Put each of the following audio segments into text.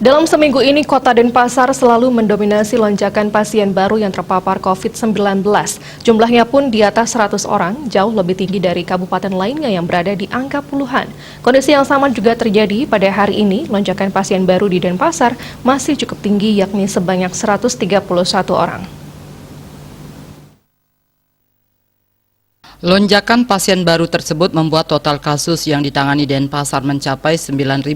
Dalam seminggu ini, Kota Denpasar selalu mendominasi lonjakan pasien baru yang terpapar COVID-19. Jumlahnya pun di atas 100 orang, jauh lebih tinggi dari kabupaten lainnya yang berada di angka puluhan. Kondisi yang sama juga terjadi pada hari ini, lonjakan pasien baru di Denpasar masih cukup tinggi, yakni sebanyak 131 orang. Lonjakan pasien baru tersebut membuat total kasus yang ditangani Denpasar mencapai 9.632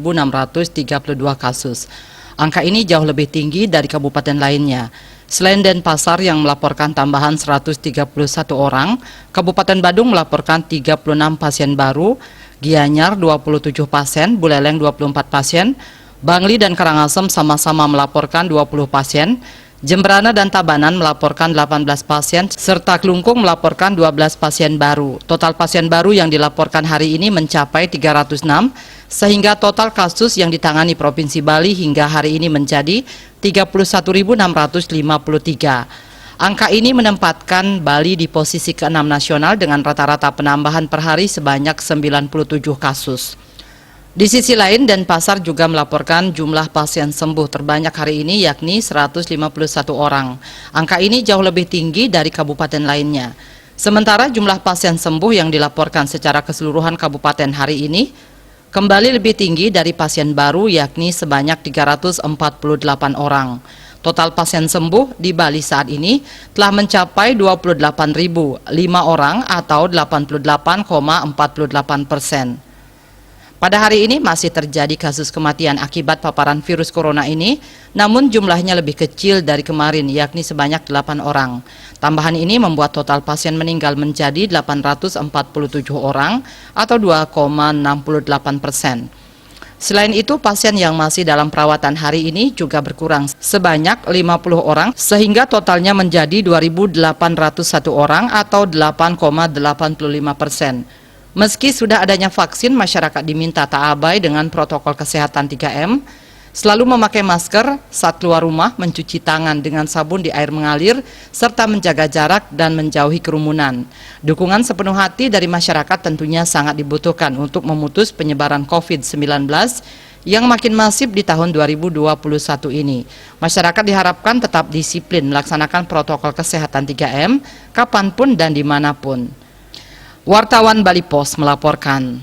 kasus. Angka ini jauh lebih tinggi dari kabupaten lainnya. Selain Denpasar yang melaporkan tambahan 131 orang, Kabupaten Badung melaporkan 36 pasien baru, Gianyar 27 pasien, Buleleng 24 pasien, Bangli dan Karangasem sama-sama melaporkan 20 pasien, Jemberana dan Tabanan melaporkan 18 pasien, serta Klungkung melaporkan 12 pasien baru. Total pasien baru yang dilaporkan hari ini mencapai 306, sehingga total kasus yang ditangani Provinsi Bali hingga hari ini menjadi 31.653. Angka ini menempatkan Bali di posisi ke-6 nasional dengan rata-rata penambahan per hari sebanyak 97 kasus. Di sisi lain, Denpasar juga melaporkan jumlah pasien sembuh terbanyak hari ini yakni 151 orang. Angka ini jauh lebih tinggi dari kabupaten lainnya. Sementara jumlah pasien sembuh yang dilaporkan secara keseluruhan kabupaten hari ini kembali lebih tinggi dari pasien baru yakni sebanyak 348 orang. Total pasien sembuh di Bali saat ini telah mencapai 28.005 orang atau 88,48%. Pada hari ini masih terjadi kasus kematian akibat paparan virus corona ini, namun jumlahnya lebih kecil dari kemarin, yakni sebanyak 8 orang. Tambahan ini membuat total pasien meninggal menjadi 847 orang atau 2,68%. Selain itu, pasien yang masih dalam perawatan hari ini juga berkurang sebanyak 50 orang, sehingga totalnya menjadi 2.801 orang atau 8,85%. Meski sudah adanya vaksin, masyarakat diminta tak abai dengan protokol kesehatan 3M, selalu memakai masker saat keluar rumah, mencuci tangan dengan sabun di air mengalir, serta menjaga jarak dan menjauhi kerumunan. Dukungan sepenuh hati dari masyarakat tentunya sangat dibutuhkan untuk memutus penyebaran COVID-19 yang makin masif di tahun 2021 ini. Masyarakat diharapkan tetap disiplin melaksanakan protokol kesehatan 3M kapanpun dan dimanapun. Wartawan Bali Pos melaporkan.